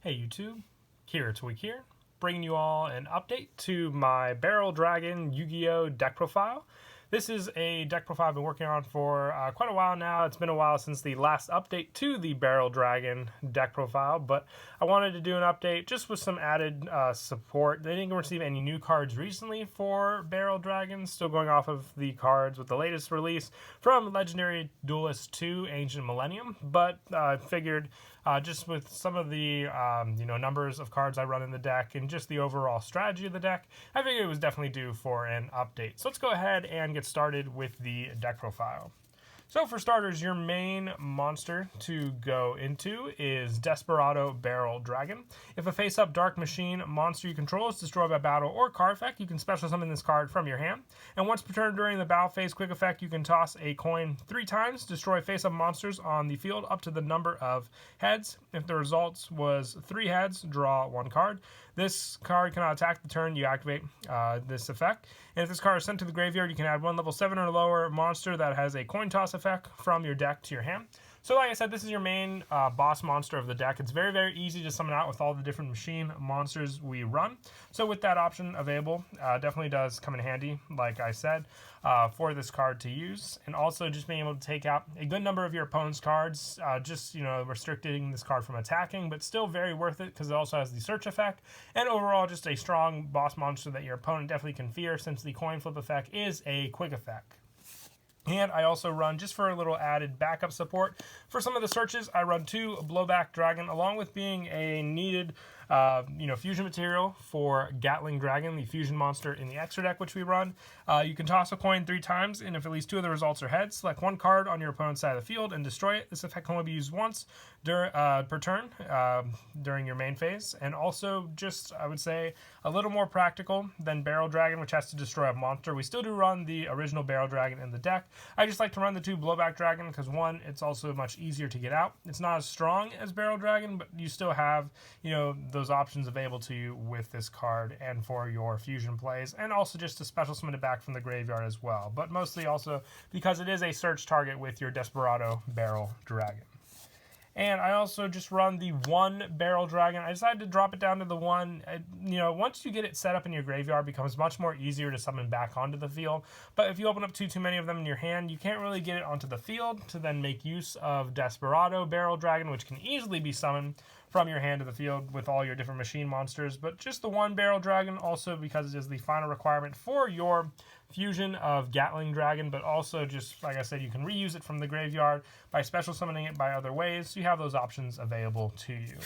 Hey YouTube, Tweak here, bringing you all an update to my Barrel Dragon Yu-Gi-Oh deck profile. This is a deck profile I've been working on for quite a while now. It's been a while since the last update to the Barrel Dragon deck profile, but I wanted to do an update just with some added support. They didn't receive any new cards recently for Barrel Dragon, still going off of the cards with the latest release from Legendary Duelist 2 Ancient Millennium, but I figured just with some of the numbers of cards I run in the deck and just the overall strategy of the deck, I figured it was definitely due for an update. So let's go ahead and get started with the deck profile. So for starters, your main monster to go into is Desperado Barrel Dragon. If a face-up Dark Machine monster you control is destroyed by battle or card effect, you can special summon this card from your hand. And once per turn during the battle phase quick effect, you can toss a coin 3 times, destroy face-up monsters on the field up to the number of heads. If the results was 3 heads, draw 1 card. This card cannot attack the turn you activate this effect. And if this card is sent to the graveyard, you can add 1 level 7 or lower monster that has a coin toss effect from your deck to your hand. So like I said, this is your main boss monster of the deck. It's very, very easy to summon out with all the different machine monsters we run. So with that option available, definitely does come in handy, like I said, for this card to use. And also just being able to take out a good number of your opponent's cards, restricting this card from attacking, but still very worth it because it also has the search effect. And overall, just a strong boss monster that your opponent definitely can fear since the coin flip effect is a quick effect. And I also run, just for a little added backup support, for some of the searches, I run 2 Blowback Dragon, along with being a needed fusion material for Gatling Dragon, the fusion monster in the extra deck which we run. You can toss a coin 3 times, and if at least 2 of the results are heads, select 1 card on your opponent's side of the field and destroy it. This effect can only be used once per turn during your main phase. And also, just, I would say, a little more practical than Barrel Dragon, which has to destroy a monster. We still do run the original Barrel Dragon in the deck. I just like to run the 2 Blowback Dragon because, 1, it's also much easier to get out. It's not as strong as Barrel Dragon, but you still have, those options available to you with this card and for your fusion plays, and also just to special summon it back from the graveyard as well, but mostly also because it is a search target with your Desperado Barrel Dragon. And I also just run the 1 Barrel Dragon. I decided to drop it down to the 1. Once you get it set up in your graveyard, it becomes much more easier to summon back onto the field. But if you open up too many of them in your hand, you can't really get it onto the field to then make use of Desperado Barrel Dragon, which can easily be summoned from your hand to the field with all your different machine monsters. But just the 1 Barrel Dragon, also because it is the final requirement for your fusion of Gatling Dragon, but also just, like I said, you can reuse it from the graveyard by special summoning it by other ways. So you have those options available to you.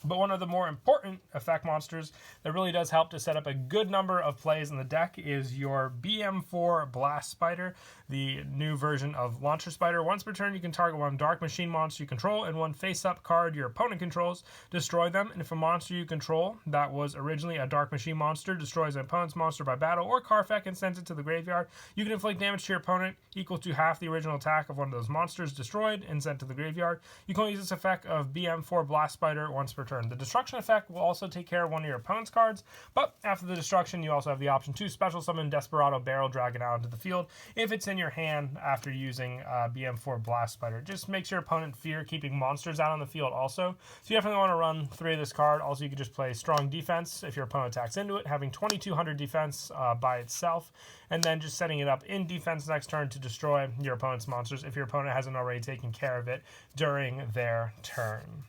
But one of the more important effect monsters that really does help to set up a good number of plays in the deck is your BM4 Blast Spider, the new version of Launcher Spider. Once per turn, you can target 1 Dark Machine monster you control and 1 face-up card your opponent controls, destroy them. And if a monster you control that was originally a Dark Machine monster destroys an opponent's monster by battle or card effect and sends it to the graveyard, you can inflict damage to your opponent equal to half the original attack of one of those monsters destroyed and sent to the graveyard. You can only use this effect of BM4 Blast Spider once per turn. The destruction effect will also take care of one of your opponent's cards, but after the destruction, you also have the option to special summon Desperado Barrel Dragon out into the field if it's in your hand after using BM4 Blast Spider. It just makes your opponent fear keeping monsters out on the field also. So you definitely want to run 3 of this card. Also, you can just play Strong Defense if your opponent attacks into it, having 2200 defense by itself, and then just setting it up in defense next turn to destroy your opponent's monsters if your opponent hasn't already taken care of it during their turn.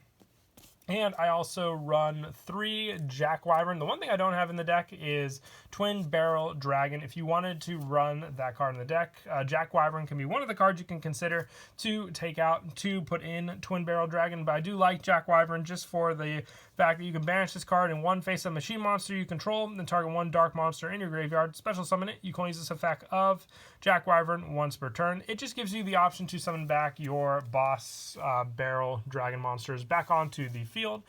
And I also run 3 Jack Wyvern. The one thing I don't have in the deck is Twin Barrel Dragon. If you wanted to run that card in the deck, Jack Wyvern can be one of the cards you can consider to take out to put in Twin Barrel Dragon. But I do like Jack Wyvern just for the fact that you can banish this card in 1 face-up machine monster you control, then target 1 dark monster in your graveyard, special summon it. You can only use this effect of Jack Wyvern once per turn. It just gives you the option to summon back your boss Barrel Dragon monsters back onto the field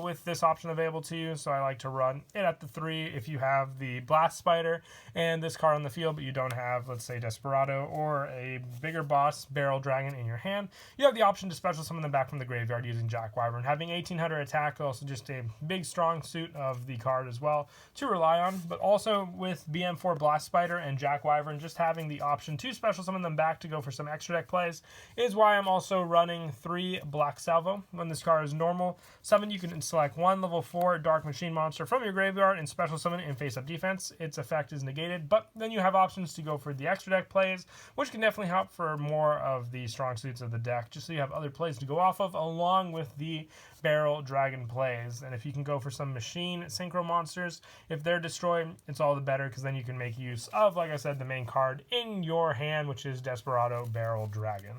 with this option available to you. So I like to run it at the 3 if you have the Blast Spider and this card on the field, but you don't have, let's say, Desperado or a bigger boss Barrel Dragon in your hand. You have the option to special summon them back from the graveyard using Jack Wyvern. Having 1800 attack, also just a big strong suit of the card as well to rely on. But also with BM4 Blast Spider and Jack Wyvern, just having the option to special summon them back to go for some extra deck plays is why I'm also running 3 Black Salvo. When this card is normal, summon, you can select one level 4 Dark Machine monster from your graveyard and special summon it in face-up defense. Its effect is negated, but then you have options to go for the extra deck plays, which can definitely help for more of the strong suits of the deck, just so you have other plays to go off of, along with the Barrel Dragon plays. And if you can go for some machine synchro monsters, if they're destroyed, it's all the better, because then you can make use of, like I said, the main card in your hand, which is Desperado Barrel Dragon.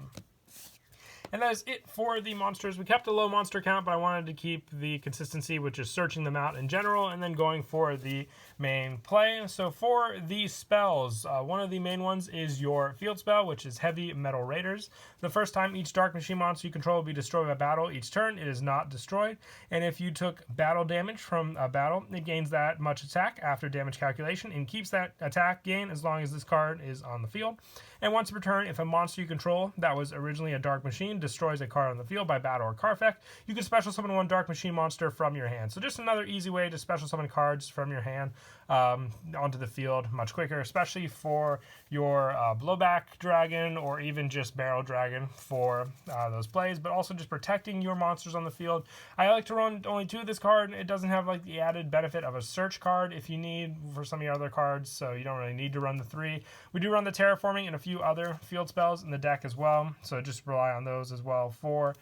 And that is it for the monsters. We kept a low monster count, but I wanted to keep the consistency, which is searching them out in general, and then going for the main play. So for the spells, one of the main ones is your field spell, which is Heavy Metal Raiders. The first time each Dark Machine monster you control will be destroyed by battle each turn, it is not destroyed. And if you took battle damage from a battle, it gains that much attack after damage calculation and keeps that attack gain as long as this card is on the field. And once per turn, if a monster you control that was originally a Dark Machine destroys a card on the field by battle or card effect, you can special summon one Dark Machine monster from your hand. So just another easy way to special summon cards from your hand onto the field much quicker, especially for your blowback dragon or even just barrel dragon for those plays, but also just protecting your monsters on the field. I like to run only 2 of this card. It doesn't have like the added benefit of a search card if you need for some of your other cards, so you don't really need to run the 3. We do run the terraforming and a few other field spells in the deck as well, so just rely on those as well for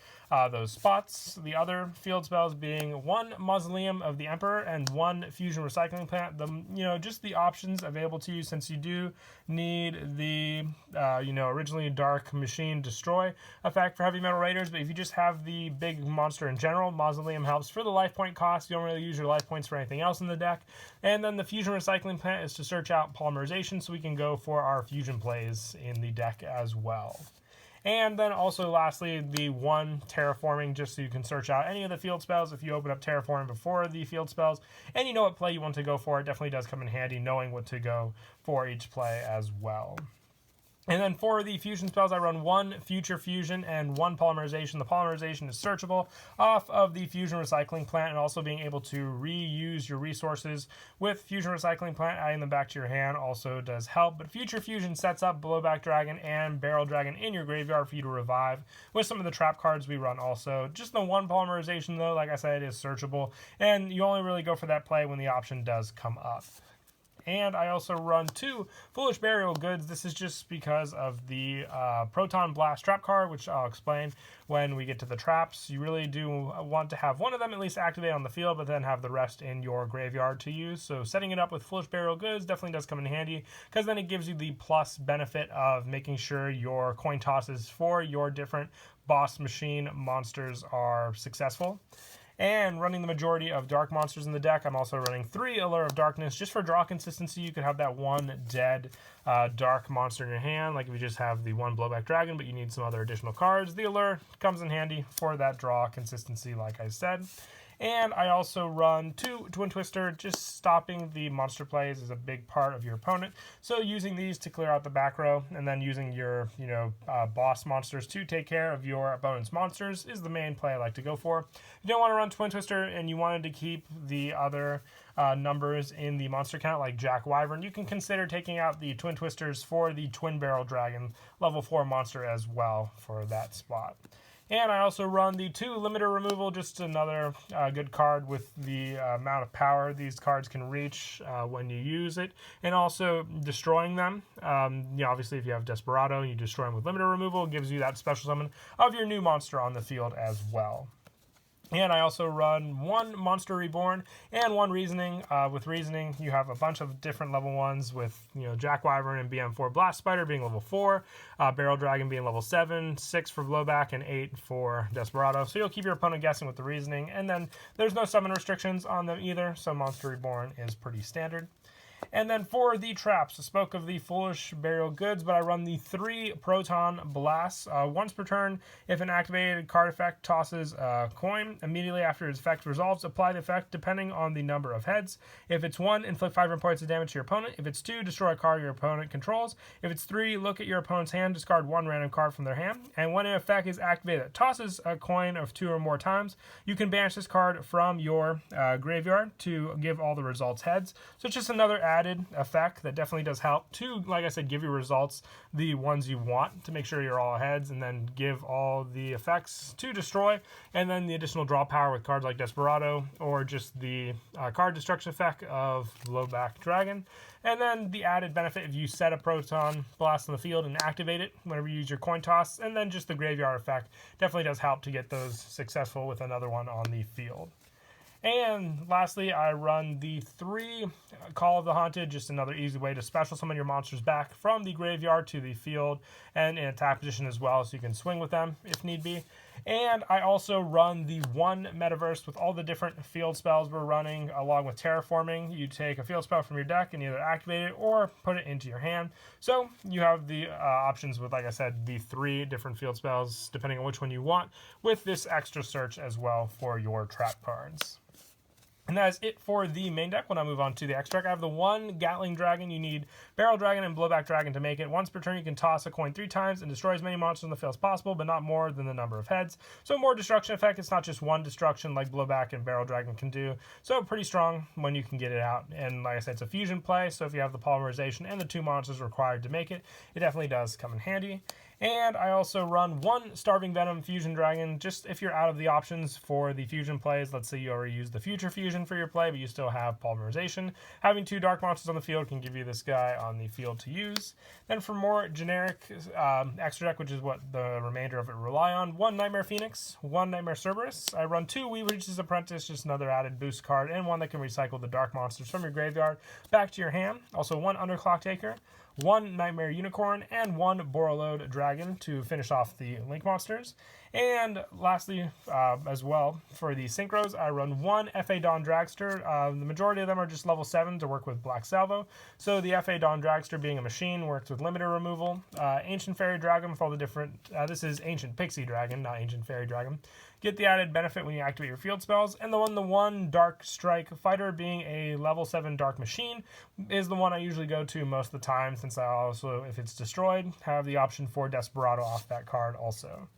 those spots. The other field spells being 1 Mausoleum of the Emperor and 1 Fusion Recycling Plant. Just the options available to you, since you do need the originally Dark Machine Destroy effect for Heavy Metal Raiders, but if you just have the big monster in general, Mausoleum helps for the life point cost. You don't really use your life points for anything else in the deck. And then the Fusion Recycling Plant is to search out polymerization, so we can go for our fusion plays in the deck as well. And then also lastly, the 1 terraforming, just so you can search out any of the field spells. If you open up terraforming before the field spells and you know what play you want to go for, it definitely does come in handy knowing what to go for each play as well. And then for the fusion spells, I run 1 Future Fusion and 1 Polymerization. The Polymerization is searchable off of the Fusion Recycling Plant, and also being able to reuse your resources with Fusion Recycling Plant, adding them back to your hand also does help. But Future Fusion sets up Blowback Dragon and Barrel Dragon in your graveyard for you to revive with some of the trap cards we run also. Just the 1 Polymerization, though, like I said, is searchable, and you only really go for that play when the option does come up. And I also run 2 Foolish Burial Goods. This is just because of the Proton Blast trap card, which I'll explain when we get to the traps. You really do want to have one of them at least activate on the field, but then have the rest in your graveyard to use. So setting it up with Foolish Burial Goods definitely does come in handy, because then it gives you the plus benefit of making sure your coin tosses for your different boss machine monsters are successful. And running the majority of dark monsters in the deck, I'm also running 3 Allure of Darkness. Just for draw consistency, you could have that 1 dead dark monster in your hand, like if you just have the 1 Blowback Dragon, but you need some other additional cards. The Allure comes in handy for that draw consistency, like I said. And I also run 2 Twin Twister. Just stopping the monster plays is a big part of your opponent. So using these to clear out the back row, and then using your boss monsters to take care of your opponent's monsters is the main play I like to go for. If you don't want to run Twin Twister and you wanted to keep the other numbers in the monster count, like Jack Wyvern, you can consider taking out the Twin Twisters for the Twin Barrel Dragon level 4 monster as well for that spot. And I also run the 2 Limiter Removal, just another good card with the amount of power these cards can reach when you use it, and also destroying them. Obviously, if you have Desperado and you destroy them with Limiter Removal, it gives you that special summon of your new monster on the field as well. And I also run 1 Monster Reborn and 1 Reasoning. With Reasoning, you have a bunch of different level 1s with, Jack Wyvern and BM4 Blast Spider being level 4, Barrel Dragon being level 7, 6 for Blowback, and 8 for Desperado. So you'll keep your opponent guessing with the Reasoning. And then there's no summon restrictions on them either, so Monster Reborn is pretty standard. And then for the traps, I spoke of the Foolish Burial Goods, but I run the 3 Proton Blasts. Once per turn, if an activated card effect tosses a coin, immediately after its effect resolves, apply the effect depending on the number of heads. If it's 1, inflict 5 points of damage to your opponent. If it's 2, destroy a card your opponent controls. If it's 3, look at your opponent's hand, discard 1 random card from their hand. And when an effect is activated that tosses a coin of 2 or more times, you can banish this card from your graveyard to give all the results heads. So it's just another added effect that definitely does help to, like I said, give you results, the ones you want, to make sure you're all heads, and then give all the effects to destroy, and then the additional draw power with cards like Desperado, or just the card destruction effect of Blowback Dragon. And then the added benefit if you set a Proton Blast on the field and activate it whenever you use your coin toss, and then just the graveyard effect definitely does help to get those successful with another one on the field. And lastly, I run the 3 Call of the Haunted, just another easy way to special summon your monsters back from the graveyard to the field and in attack position as well, so you can swing with them if need be. And I also run the 1 Metaverse with all the different field spells we're running, along with Terraforming. You take a field spell from your deck and either activate it or put it into your hand. So you have the options with, like I said, the 3 different field spells, depending on which one you want, with this extra search as well for your trap cards. And that is it for the main deck. When I move on to the extra deck, I have the 1 Gatling Dragon. You need Barrel Dragon and Blowback Dragon to make it. Once per turn, you can toss a coin 3 times and destroy as many monsters on the field as possible, but not more than the number of heads. So more destruction effect. It's not just 1 destruction like Blowback and Barrel Dragon can do. So pretty strong when you can get it out. And like I said, it's a fusion play, so if you have the polymerization and the 2 monsters required to make it, it definitely does come in handy. And I also run 1 Starving Venom Fusion Dragon, just if you're out of the options for the fusion plays. Let's say you already used the Future Fusion for your play, but you still have polymerization. Having 2 Dark Monsters on the field can give you this guy on the field to use. Then for more generic extra deck, which is what the remainder of it rely on, 1 Nightmare Phoenix, 1 Nightmare Cerberus. I run 2 Weaver's Apprentice, just another added boost card, and 1 that can recycle the Dark Monsters from your graveyard back to your hand. Also 1 Underclock Taker, 1 Nightmare Unicorn, and 1 Borreload Dragon to finish off the Link monsters. And lastly, as well, for the Synchros, I run 1 F.A. Dawn Dragster. The majority of them are just level 7 to work with Black Salvo. So the F.A. Dawn Dragster, being a machine, works with limiter removal. Ancient Fairy Dragon with all the different... this is Ancient Pixie Dragon, not Ancient Fairy Dragon. Get the added benefit when you activate your field spells. And the 1 Dark Strike Fighter, being a level 7 Dark Machine, is the one I usually go to most of the time, since I also, if it's destroyed, have the option for Desperado off that card also.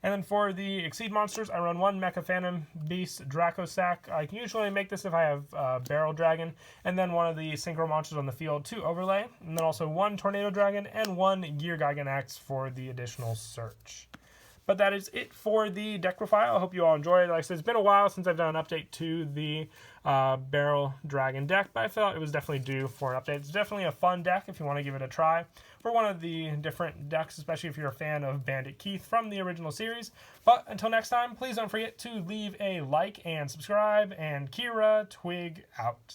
And then for the Exceed monsters, I run 1 Mecha Phantom Beast Draco Sack. I can usually make this if I have Barrel Dragon, and then 1 of the Synchro monsters on the field to overlay. And then also 1 Tornado Dragon and 1 Gear Gygax for the additional search. But that is it for the deck profile. I hope you all enjoyed it. Like I said, it's been a while since I've done an update to the Barrel Dragon deck, but I felt it was definitely due for an update. It's definitely a fun deck if you want to give it a try for one of the different decks, especially if you're a fan of Bandit Keith from the original series. But until next time, please don't forget to leave a like and subscribe, and Kira Twig out.